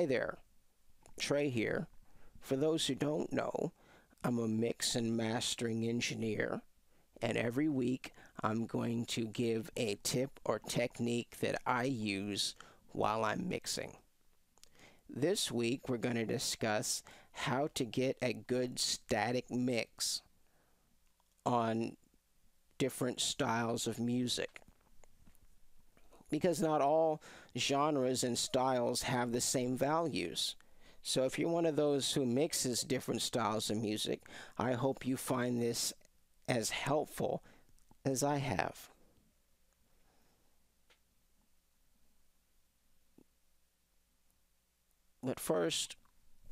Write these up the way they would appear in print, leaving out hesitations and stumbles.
Hi there, Trey here. For those who don't know, I'm a mix and mastering engineer, and every week I'm going to give a tip or technique that I use while I'm mixing. This week we're going to discuss how to get a good static mix on different styles of music. Because not all genres and styles have the same values. So if you're one of those who mixes different styles of music, I hope you find this as helpful as I have. But first,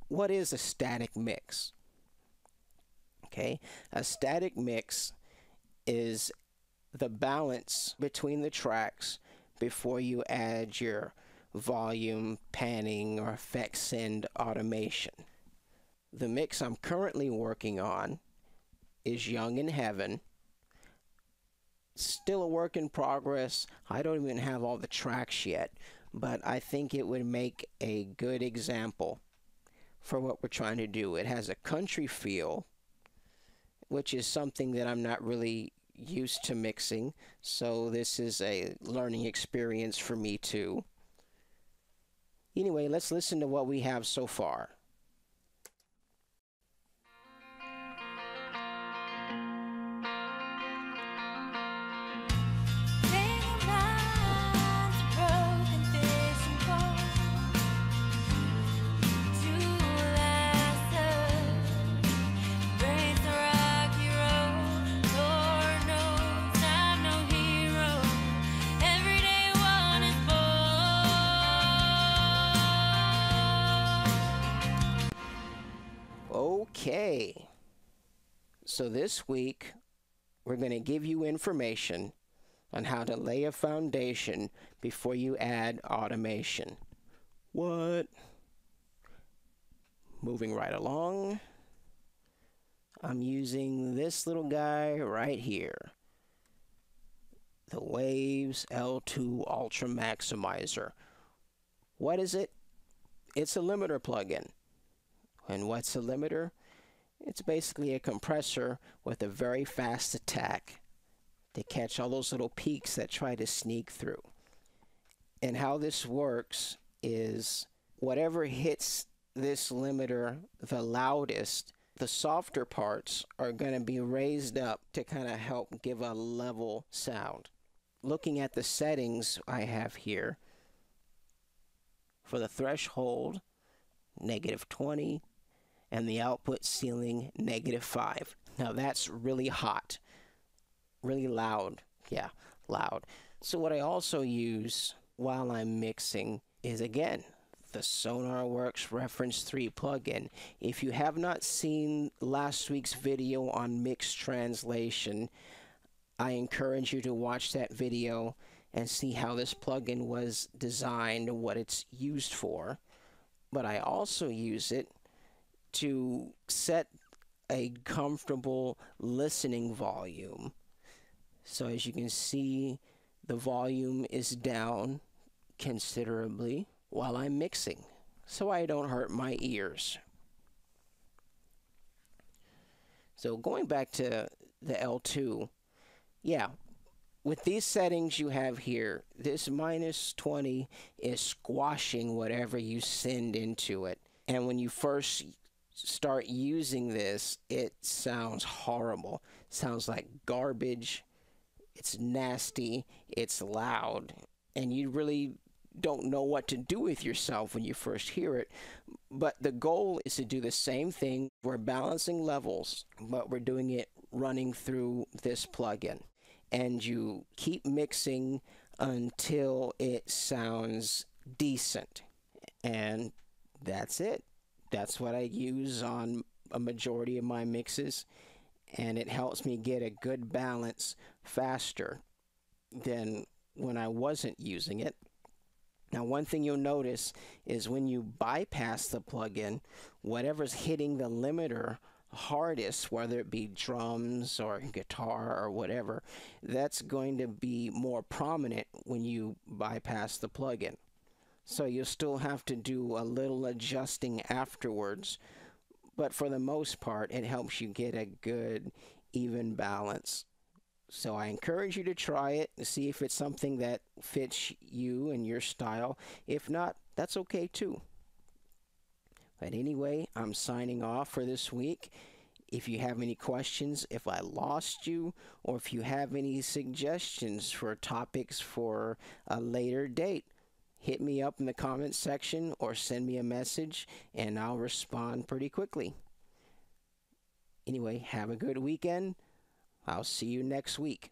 what is a static mix? Okay, a static mix is the balance between the tracks before you add your volume, panning, or effect send automation. The mix I'm currently working on is Young in Heaven. Still a work in progress. I don't even have all the tracks yet, but I think it would make a good example for what we're trying to do. It has a country feel, which is something that I'm not really used to mixing, so this is a learning experience for me too. Anyway, let's listen to what we have so far. Okay, so this week we're going to give you information on how to lay a foundation before you add automation. What? Moving right along, I'm using this little guy right here, the Waves L2 Ultramaximizer. What is it? It's a limiter plugin. And what's a limiter? It's basically a compressor with a very fast attack to catch all those little peaks that try to sneak through. And how this works is whatever hits this limiter the loudest, the softer parts are going to be raised up to kind of help give a level sound. Looking at the settings I have here, for the threshold, -20, and the output ceiling, -5. Now that's really hot, really loud. Yeah, loud. So what I also use while I'm mixing is, again, the SonarWorks Reference 3 plugin. If you have not seen last week's video on mix translation, I encourage you to watch that video and see how this plugin was designed and what it's used for. But I also use it to set a comfortable listening volume. So as you can see, the volume is down considerably while I'm mixing, so I don't hurt my ears. So going back to the L2, yeah, with these settings you have here, this -20 is squashing whatever you send into it. And when you first start using this, it sounds horrible. It sounds like garbage. It's nasty. It's loud. And you really don't know what to do with yourself when you first hear it. But the goal is to do the same thing. We're balancing levels, but we're doing it running through this plugin. And you keep mixing until it sounds decent. And that's it. That's what I use on a majority of my mixes, and it helps me get a good balance faster than when I wasn't using it. Now, one thing you'll notice is when you bypass the plugin, whatever's hitting the limiter hardest, whether it be drums or guitar or whatever, that's going to be more prominent when you bypass the plugin. So you'll still have to do a little adjusting afterwards. But for the most part, it helps you get a good, even balance. So I encourage you to try it and see if it's something that fits you and your style. If not, that's okay too. But anyway, I'm signing off for this week. If you have any questions, if I lost you, or if you have any suggestions for topics for a later date, hit me up in the comments section or send me a message and I'll respond pretty quickly. Anyway, have a good weekend. I'll see you next week.